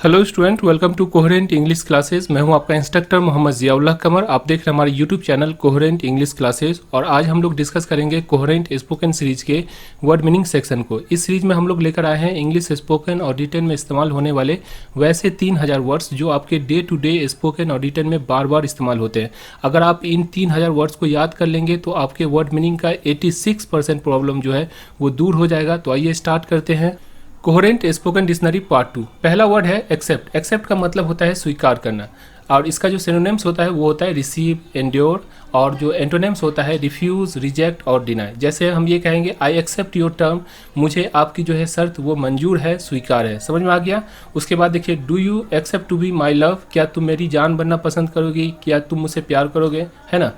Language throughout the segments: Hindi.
Hello student, welcome to coherent English classes. मैं हूं आपका इंस्ट्रक्टर मोहम्मद जियाउल्लाह कमर। आप देख रहे हैं हमारे YouTube channel coherent English classes और आज हम लोग डिस्कस करेंगे कोहेरेंट स्पोकन सीरीज के वर्ड मीनिंग सेक्शन को। इस सीरीज में हम लोग लेकर आए हैं इंग्लिश स्पोकन और रिटन में इस्तेमाल होने वाले वैसे 3000 वर्ड्स जो आपके डे टू डे स्पोकन और रिटन में बार बार इस्तेमाल होते हैं। अगर आप इन 3000 वर्ड्स को याद कर लेंगे तो आपके वर्ड मीनिंग का 86% प्रॉब्लम जो है वो दूर हो जाएगा। तो आइए स्टार्ट करते हैं। Coherent spoken dictionary part 2। पहला वर्ड है एक्सेप्ट। एक्सेप्ट का मतलब होता है स्वीकार करना और इसका जो सिनोनिम्स होता है वो होता है रिसीव, एंड्योर और जो एंटोनिम्स होता है रिफ्यूज़, रिजेक्ट और डिनाई। जैसे हम ये कहेंगे आई एक्सेप्ट योर टर्म, मुझे आपकी जो है शर्त वो मंजूर है, स्वीकार है। समझ में आ गया। उसके बाद देखिए do you accept to be my love, क्या तुम मेरी जान बनना पसंद करोगी, क्या तुम मुझसे प्यार करोगे, है ना।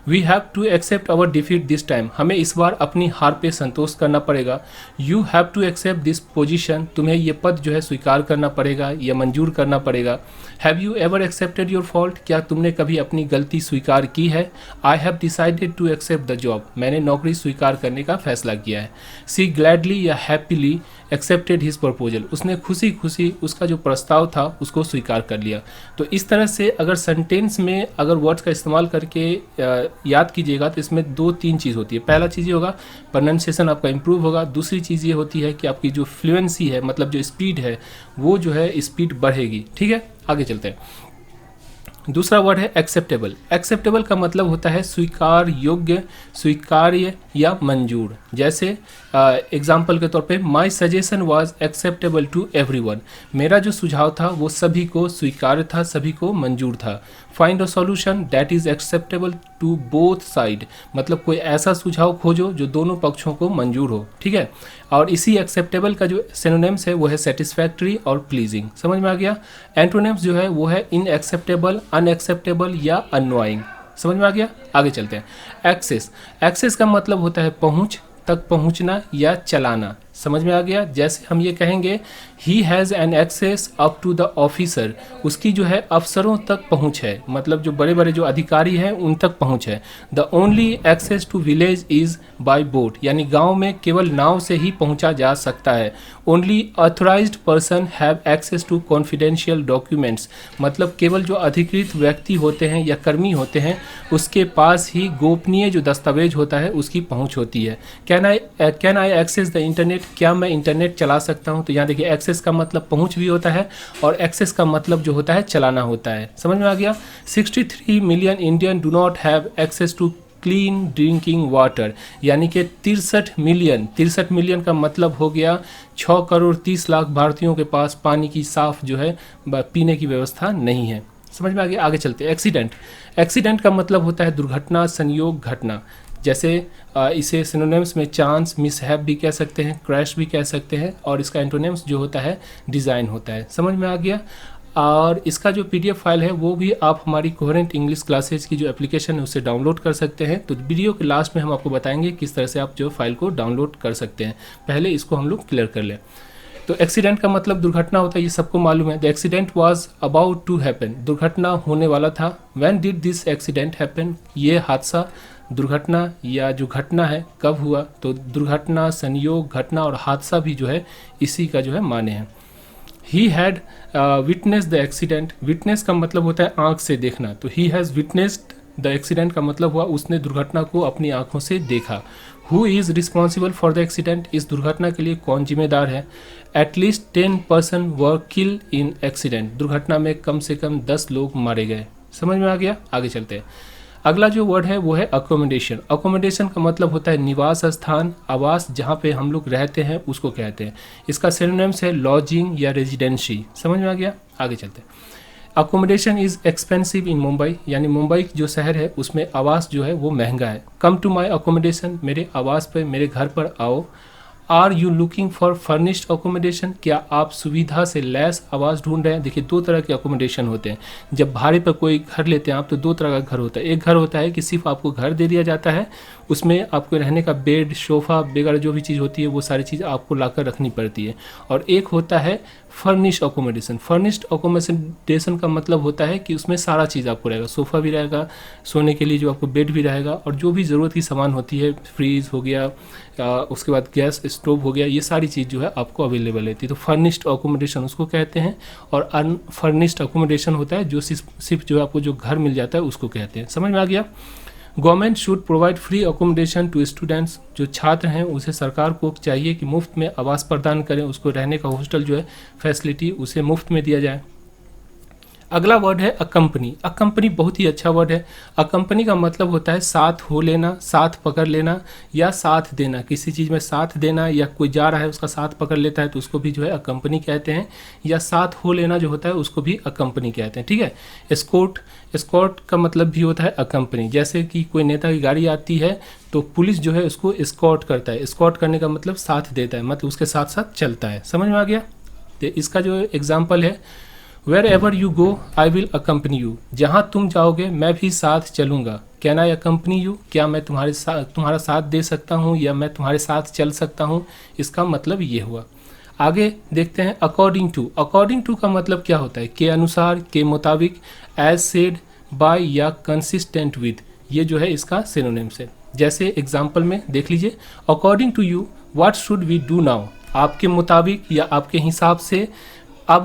We have to accept our defeat this time, हमें इस बार अपनी हार पे संतोष करना पड़ेगा। You have to accept this position, तुम्हें ये पद जो है स्वीकार करना पड़ेगा या मंजूर करना पड़ेगा। Have you ever accepted your fault, क्या तुमने कभी अपनी गलती स्वीकार की है। I have decided to accept the job, मैंने नौकरी स्वीकार करने का फैसला किया है। सी ग्लैडली या हैप्पीली एक्सेप्टेड हिज प्रपोजल, उसने खुशी खुशी उसका जो प्रस्ताव था उसको स्वीकार कर लिया। तो इस तरह से अगर सेंटेंस में अगर वर्ड्स का इस्तेमाल करके याद कीजिएगा तो इसमें 2-3 चीज़ होती है। पहला चीज़ ये होगा प्रोनाउंसिएशन आपका इंप्रूव होगा। दूसरी चीज़ ये होती है कि आपकी जो फ्लुएंसी है मतलब जो स्पीड है वो जो है स्पीड बढ़ेगी। ठीक है, आगे चलते हैं। दूसरा वर्ड है एक्सेप्टेबल। एक्सेप्टेबल का मतलब होता है स्वीकार योग्य, स्वीकार्य या मंजूर। जैसे एग्जाम्पल के तौर पे my suggestion was acceptable to everyone, मेरा जो सुझाव था वो सभी को स्वीकार्य था, सभी को मंजूर था। Find a solution that is acceptable to both side, मतलब कोई ऐसा सुझाव खोजो जो दोनों पक्षों को मंजूर हो। ठीक है, और इसी एक्सेप्टेबल का जो सिनोनिम्स है वो है सेटिस्फैक्ट्री और प्लीजिंग। समझ में आ गया। एंटोनिम्स जो है वो है इनएक्सेप्टेबल, अनएक्सेप्टेबल या अननोइंग। समझ में आ गया। आगे चलते हैं। एक्सेस। एक्सेस का मतलब होता है पहुंच, तक पहुंचना या चलाना। समझ में आ गया। जैसे हम ये कहेंगे he has an access up to the officer, उसकी जो है अफसरों तक पहुंच है, मतलब जो बड़े बड़े जो अधिकारी हैं उन तक पहुंच है। The only access to village is by boat, यानी गांव में केवल नाव से ही पहुंचा जा सकता है। Only authorised person have access to confidential documents, मतलब केवल जो अधिकृत व्यक्ति होते हैं या कर्मी होते हैं उसके पास ही गोपनीय जो दस्तावेज होता है उसकी पहुंच होती है। Can I access the internet, क्या मैं इंटरनेट चला सकता हूं। तो यहाँ देखिए एक्सेस का मतलब पहुंच भी होता है और एक्सेस का मतलब जो होता है चलाना होता है। समझ में आ गया। 63 million Indian do not have access to clean drinking water, यानी कि 63 मिलियन का मतलब हो गया 6 करोड़ 30 लाख भारतीयों के पास पानी की साफ जो है पीने की व्यवस्था नहीं है। समझ में आ गया। आगे चलते हैं। एक्सीडेंट। एक्सीडेंट का मतलब होता है दुर्घटना, संयोग, घटना। जैसे इसे सिनोनिम्स में चांस, मिसहैप भी कह सकते हैं, क्रैश भी कह सकते हैं और इसका एंटोनिम्स जो होता है डिज़ाइन होता है। समझ में आ गया। और इसका जो PDF फाइल है वो भी आप हमारी कोहेरेंट इंग्लिश क्लासेज की जो एप्लीकेशन है उससे डाउनलोड कर सकते हैं। तो वीडियो के लास्ट में हम आपको बताएंगे किस तरह से आप जो फाइल को डाउनलोड कर सकते हैं। पहले इसको हम लोग क्लियर कर लें। तो एक्सीडेंट का मतलब दुर्घटना होता है, ये सबको मालूम है। The accident was about to happen, दुर्घटना होने वाला था। When did this accident happen, ये हादसा, दुर्घटना या जो घटना है कब हुआ। तो दुर्घटना, संयोग, घटना और हादसा भी जो है इसी का जो है माने हैं। He had witness the accident, witness का मतलब होता है आंख से देखना। तो he has witnessed the accident का मतलब हुआ उसने दुर्घटना को अपनी आंखों से देखा। Who is responsible for the accident, इस दुर्घटना के लिए कौन जिम्मेदार है। At least 10 person were kill in accident, दुर्घटना में कम से कम 10 लोग मारे गए। समझ में आ गया। आगे चलते हैं। अगला जो वर्ड है वो है अकोमोडेशन। अकोमोडेशन का मतलब होता है निवास स्थान, आवास, जहाँ पे हम लोग रहते हैं उसको कहते हैं। इसका सिनोनिम्स है लॉजिंग या रेजिडेंसी। समझ में आ गया। आगे चलते हैं। Accommodation is expensive in Mumbai, यानी मुंबई जो शहर है उसमें आवास जो है वो महंगा है। कम टू माई अकोमोडेशन, मेरे आवास पर, मेरे घर पर आओ। Are you looking for furnished accommodation, क्या आप सुविधा से लैस आवास ढूंढ रहे हैं। देखिए 2 तरह के अकोमोडेशन होते हैं। जब भाड़े पर कोई घर लेते हैं आप तो 2 तरह का घर होता है। एक घर होता है कि सिर्फ आपको घर दे दिया जाता है, उसमें आपको रहने का बेड, सोफ़ा वगैरह जो भी चीज़ होती है वो सारी चीज़ आपको लाकर रखनी पड़ती है। और एक होता है फर्निश्ड अकोमोडेशन। फर्निश्ड अकोमोडेशन का मतलब होता है कि उसमें सारा चीज़ आपको रहेगा, सोफ़ा भी रहेगा, सोने के लिए जो आपको बेड भी रहेगा और जो भी ज़रूरत की सामान होती है, फ्रीज हो गया उसके बाद गैस स्टोव हो गया, ये सारी चीज़ जो है आपको अवेलेबल रहती है। तो फर्निश्ड अकोमोडेशन उसको कहते हैं, और अनफर्निश्ड अकोमोडेशन होता है जो सिर्फ जो आपको जो घर मिल जाता है उसको कहते हैं। समझ में आ गया। Government should provide free accommodation to students, जो छात्र हैं उसे सरकार को चाहिए कि मुफ्त में आवास प्रदान करें, उसको रहने का हॉस्टल जो है फैसिलिटी उसे मुफ्त में दिया जाए। अगला वर्ड है अकम्पनी। अकम्पनी बहुत ही अच्छा वर्ड है। अकम्पनी का मतलब होता है साथ हो लेना, साथ पकड़ लेना या साथ देना। किसी चीज़ में साथ देना, या कोई जा रहा है उसका साथ पकड़ लेता है तो उसको भी जो है अकम्पनी कहते हैं, या साथ हो लेना जो होता है उसको भी अकम्पनी कहते हैं। ठीक है। एस्कॉर्ट, एस्कॉर्ट का मतलब भी होता है अकम्पनी। जैसे कि कोई नेता की गाड़ी आती है तो पुलिस जो है उसको एस्कॉर्ट करता है। एस्कॉर्ट करने का मतलब साथ देता है, मतलब उसके साथ साथ चलता है। समझ में आ गया। तो इसका जो एग्जाम्पल है, wherever you go I will accompany you, जहाँ तुम जाओगे मैं भी साथ चलूँगा। कैन आई अकम्पनी यू, क्या मैं तुम्हारा साथ दे सकता हूँ या मैं तुम्हारे साथ चल सकता हूँ, इसका मतलब ये हुआ। आगे देखते हैं अकॉर्डिंग टू। अकॉर्डिंग टू का मतलब क्या होता है, के अनुसार, के मुताबिक, एज सेड, बाय या कंसिस्टेंट विद, ये जो है इसका सिनोनिम्स है। जैसे एग्जाम्पल में देख लीजिए, according to you what should we do now, आपके मुताबिक या आपके हिसाब से अब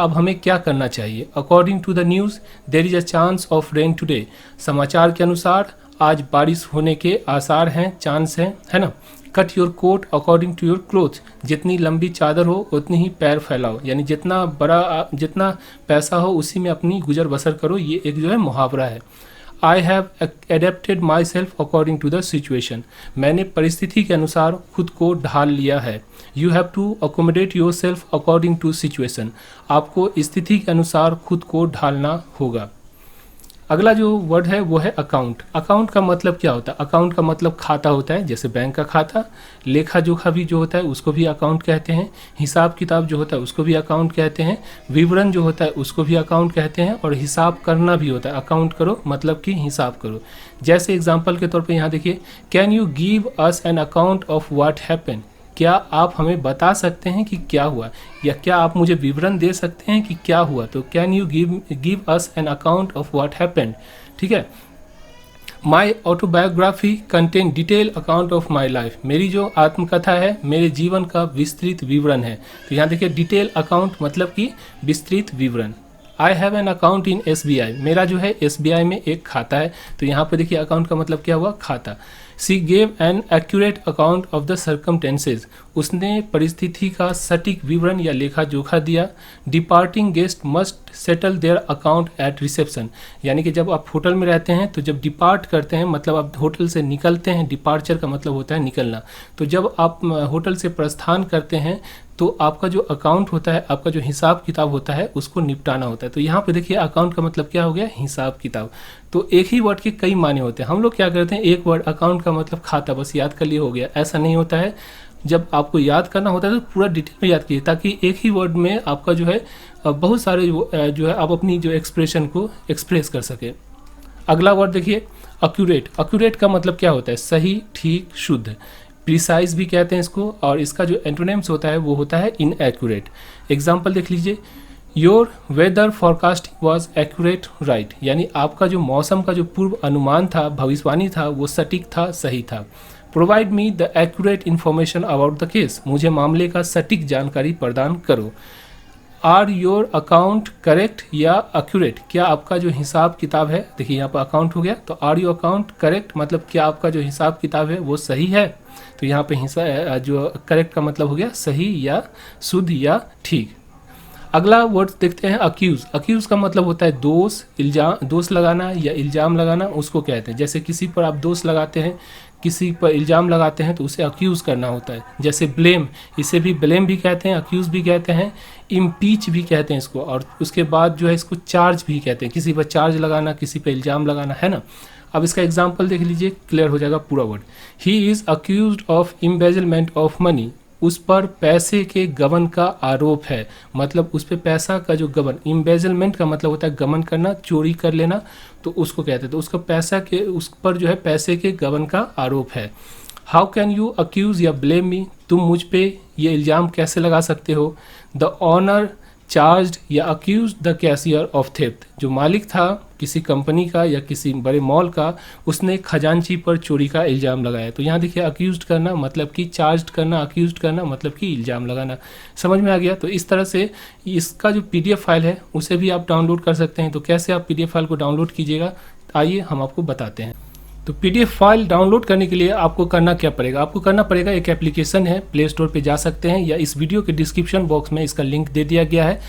हमें क्या करना चाहिए। According to the news there is a chance of rain today, समाचार के अनुसार आज बारिश होने के आसार हैं, चांस हैं, है ना। Cut your coat according to your cloth, जितनी लंबी चादर हो उतनी ही पैर फैलाओ, यानी जितना पैसा हो उसी में अपनी गुजर बसर करो, ये एक जो है मुहावरा है। I have adapted myself according to the situation, मैंने परिस्थिति के अनुसार खुद को ढाल लिया है। You have to accommodate yourself according to situation, आपको स्थिति के अनुसार खुद को ढालना होगा। अगला जो वर्ड है वो है अकाउंट। अकाउंट का मतलब क्या होता है, अकाउंट का मतलब खाता होता है, जैसे बैंक का खाता। लेखा जोखा भी जो होता है उसको भी अकाउंट कहते हैं। हिसाब किताब जो होता है उसको भी अकाउंट कहते हैं। विवरण जो होता है उसको भी अकाउंट कहते हैं। और हिसाब करना भी होता है, अकाउंट करो मतलब कि हिसाब करो। जैसे एग्जाम्पल के तौर पर यहाँ देखिए, can you give us an account of what happened, क्या आप हमें बता सकते हैं कि क्या हुआ, या क्या आप मुझे विवरण दे सकते हैं कि क्या हुआ। तो can you give us an account of what happened. ठीक है। My autobiography contain detail account of my life, मेरी जो आत्मकथा है मेरे जीवन का विस्तृत विवरण है। तो यहाँ देखिए डिटेल अकाउंट मतलब कि विस्तृत विवरण। I have an account in SBI, मेरा जो है SBI में एक खाता है। तो यहाँ पर देखिए अकाउंट का मतलब क्या हुआ, खाता। She gave an accurate account of the circumstances, उसने परिस्थिति का सटीक विवरण या लेखा जोखा दिया। Departing guest must settle their account at reception, यानी कि जब आप होटल में रहते हैं तो जब डिपार्ट करते हैं मतलब आप होटल से निकलते हैं, डिपार्चर का मतलब होता है निकलना। तो जब आप होटल से प्रस्थान करते हैं तो आपका जो अकाउंट होता है, आपका जो हिसाब किताब होता है उसको निपटाना होता है। तो यहाँ पे देखिए अकाउंट का मतलब क्या हो गया, हिसाब किताब। तो एक ही वर्ड के कई माने होते हैं। हम लोग क्या करते हैं, एक वर्ड अकाउंट का मतलब खाता बस याद कर लिए हो गया, ऐसा नहीं होता है। जब आपको याद करना होता है तो पूरा डिटेल में याद कीजिए, ताकि एक ही वर्ड में आपका जो है बहुत सारे जो है आप अपनी जो एक्सप्रेशन को एक्सप्रेस कर सके। अगला वर्ड देखिए अक्यूरेट। अक्यूरेट का मतलब क्या होता है, सही, ठीक, शुद्ध। प्रिसाइज भी कहते हैं इसको, और इसका जो एंटोनिम्स होता है वो होता है इनएक्यूरेट। एग्जाम्पल देख लीजिए, your weather forecasting was accurate right, यानी आपका जो मौसम का जो पूर्व अनुमान था, भविष्यवाणी था, वो सटीक था, सही था। Provide me the accurate information about the case, मुझे मामले का सटीक जानकारी प्रदान करो। आर योर अकाउंट करेक्ट या एक्यूरेट, क्या आपका जो हिसाब किताब है, देखिए यहाँ पर अकाउंट हो गया, तो आर योर अकाउंट करेक्ट मतलब क्या आपका जो हिसाब किताब है वो सही है। तो यहाँ पे हिस्सा जो करेक्ट का मतलब हो गया सही या शुद्ध या ठीक। अगला वर्ड देखते हैं अक्यूज। अक्यूज का मतलब होता है दोष, इल्जाम, दोष लगाना या इल्जाम लगाना, उसको कहते हैं। जैसे किसी पर आप दोष लगाते हैं, किसी पर इल्ज़ाम लगाते हैं तो उसे अक्यूज़ करना होता है। जैसे ब्लेम, इसे भी ब्लेम भी कहते हैं, अक्यूज़ भी कहते हैं, इम्पीच भी कहते हैं इसको, और उसके बाद जो है इसको चार्ज भी कहते हैं। किसी पर चार्ज लगाना, किसी पर इल्ज़ाम लगाना, है ना। अब इसका एग्जाम्पल देख लीजिए, क्लियर हो जाएगा पूरा word. He is accused of embezzlement of money, उस पर पैसे के गबन का आरोप है। मतलब उस पर पैसा का जो गबन, एम्बेजलमेंट का मतलब होता है गबन करना, चोरी कर लेना, तो उसको कहते हैं। तो उसका पैसा के, उस पर जो है पैसे के गबन का आरोप है। हाउ कैन यू अक्यूज या ब्लेम मी, तुम मुझ पे ये इल्ज़ाम कैसे लगा सकते हो। द ऑनर चार्ज्ड या accuse the cashier of theft, जो मालिक था किसी कंपनी का या किसी बड़े मॉल का, उसने खजांची पर चोरी का इल्ज़ाम लगाया। तो यहाँ देखिए अक्यूज्ड करना मतलब कि चार्ज करना, अक्यूज्ड करना मतलब कि इल्ज़ाम लगाना। समझ में आ गया? तो इस तरह से इसका जो PDF फाइल है उसे भी आप डाउनलोड कर सकते हैं। तो कैसे आप PDF फाइल को डाउनलोड कीजिएगा, आइए हम आपको बताते हैं। तो PDF फाइल डाउनलोड करने के लिए आपको करना क्या पड़ेगा? आपको करना पड़ेगा, एक एप्लीकेशन है, प्ले स्टोर पे जा सकते हैं या इस वीडियो के डिस्क्रिप्शन बॉक्स में इसका लिंक दे दिया गया है।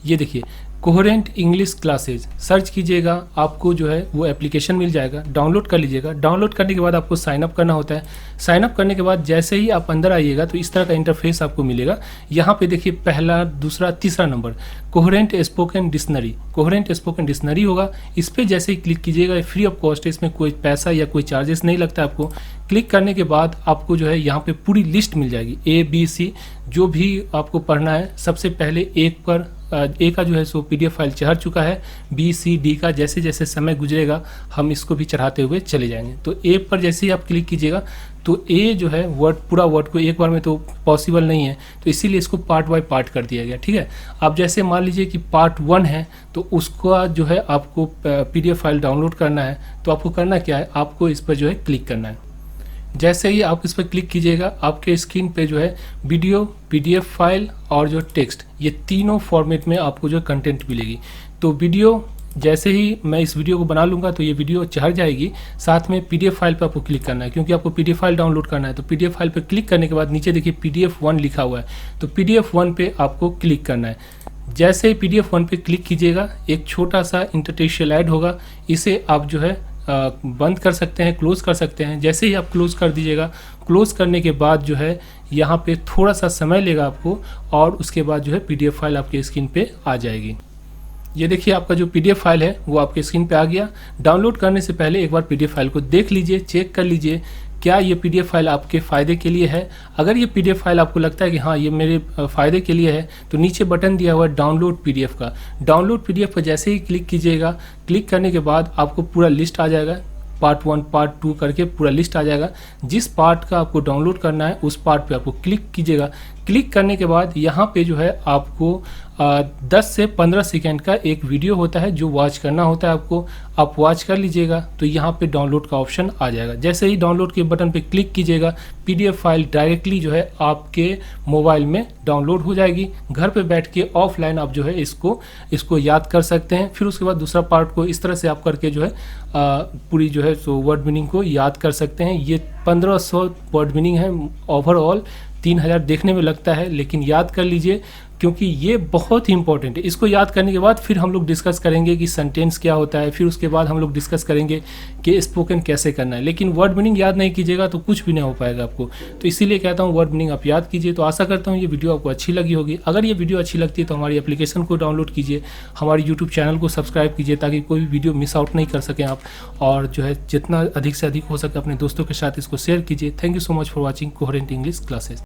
ये देखिए कोहेरेंट इंग्लिश क्लासेज सर्च कीजिएगा, आपको जो है वो एप्लीकेशन मिल जाएगा, डाउनलोड कर लीजिएगा। डाउनलोड करने के बाद आपको साइन अप करना होता है। साइन अप करने के बाद जैसे ही आप अंदर आइएगा तो इस तरह का इंटरफेस आपको मिलेगा। यहाँ पे देखिए पहला, दूसरा, तीसरा number coherent spoken dictionary, coherent spoken dictionary होगा। इस पर जैसे ही क्लिक कीजिएगा, फ्री ऑफ कॉस्ट है, इसमें कोई पैसा या कोई चार्जेस नहीं लगता आपको। क्लिक करने के बाद आपको जो है यहाँ पे पूरी लिस्ट मिल जाएगी, ABC जो भी आपको पढ़ना है। सबसे पहले एक पर ए का जो है सो PDF फाइल चढ़ चुका है, B, C, D का जैसे जैसे समय गुजरेगा हम इसको भी चढ़ाते हुए चले जाएंगे। तो ए पर जैसे ही आप क्लिक कीजिएगा तो ए जो है वर्ड, पूरा वर्ड को एक बार में तो पॉसिबल नहीं है, तो इसीलिए इसको पार्ट बाय पार्ट कर दिया गया। ठीक है, आप जैसे मान लीजिए कि पार्ट 1 है तो उसका जो है आपको PDF फाइल डाउनलोड करना है। तो आपको करना क्या है, आपको इस पर जो है क्लिक करना है। जैसे ही आप इस पर क्लिक कीजिएगा आपके स्क्रीन पे जो है वीडियो, PDF फाइल और जो टेक्स्ट, ये तीनों फॉर्मेट में आपको जो कंटेंट मिलेगी। तो वीडियो, जैसे ही मैं इस वीडियो को बना लूँगा तो ये वीडियो चढ़ जाएगी। साथ में PDF फाइल पर आपको क्लिक करना है क्योंकि आपको PDF फाइल डाउनलोड करना है। तो PDF फाइल पर क्लिक करने के बाद नीचे देखिए PDF1 लिखा हुआ है, तो PDF1 पे आपको क्लिक करना है। जैसे ही PDF1 पे क्लिक कीजिएगा एक छोटा सा इंटरटेक्स्चुअल ऐड होगा, इसे आप जो है बंद कर सकते हैं, क्लोज कर सकते हैं। जैसे ही आप क्लोज कर दीजिएगा, क्लोज करने के बाद जो है यहाँ पे थोड़ा सा समय लेगा आपको और उसके बाद जो है PDF फाइल आपके स्क्रीन पे आ जाएगी। ये देखिए आपका जो PDF फाइल है वो आपके स्क्रीन पे आ गया। डाउनलोड करने से पहले एक बार PDF फाइल को देख लीजिए, चेक कर लीजिए क्या ये PDF फाइल आपके फ़ायदे के लिए है। अगर ये PDF फाइल आपको लगता है कि हाँ ये मेरे फ़ायदे के लिए है तो नीचे बटन दिया हुआ है डाउनलोड PDF का। डाउनलोड PDF पर जैसे ही क्लिक कीजिएगा, क्लिक करने के बाद आपको पूरा लिस्ट आ जाएगा, पार्ट 1, पार्ट 2 करके पूरा लिस्ट आ जाएगा। जिस पार्ट का आपको डाउनलोड करना है उस पार्ट पे आपको क्लिक कीजिएगा। क्लिक करने के बाद यहाँ पे जो है आपको 10 से 15 सेकेंड का एक वीडियो होता है जो वॉच करना होता है आपको, आप वॉच कर लीजिएगा। तो यहाँ पे डाउनलोड का ऑप्शन आ जाएगा। जैसे ही डाउनलोड के बटन पे क्लिक कीजिएगा PDF फाइल डायरेक्टली जो है आपके मोबाइल में डाउनलोड हो जाएगी। घर पे बैठ के ऑफलाइन आप जो है इसको याद कर सकते हैं। फिर उसके बाद दूसरा पार्ट को इस तरह से आप करके जो है पूरी जो है सो वर्ड मीनिंग को याद कर सकते हैं। ये 1500 वर्ड मीनिंग है ओवरऑल। 3000 देखने में लगता है लेकिन याद कर लीजिए क्योंकि ये बहुत ही इंपॉर्टेंट है। इसको याद करने के बाद फिर हम लोग डिस्कस करेंगे कि सेंटेंस क्या होता है, फिर उसके बाद हम लोग डिस्कस करेंगे कि स्पोकन कैसे करना है। लेकिन वर्ड मीनिंग याद नहीं कीजिएगा तो कुछ भी नहीं हो पाएगा आपको। तो इसीलिए कहता हूँ वर्ड मीनिंग आप याद कीजिए। तो आशा करता हूँ ये वीडियो आपको अच्छी लगी होगी। अगर ये वीडियो अच्छी लगती है तो हमारी एप्लीकेशन को डाउनलोड कीजिए, हमारी यूट्यूब चैनल को सब्सक्राइब कीजिए ताकि कोई भी वीडियो मिस आउट नहीं कर सकें आप। और जो है जितना अधिक से अधिक हो सके अपने दोस्तों के साथ इसको शेयर कीजिए। Thank you so much for watching coherent English classes.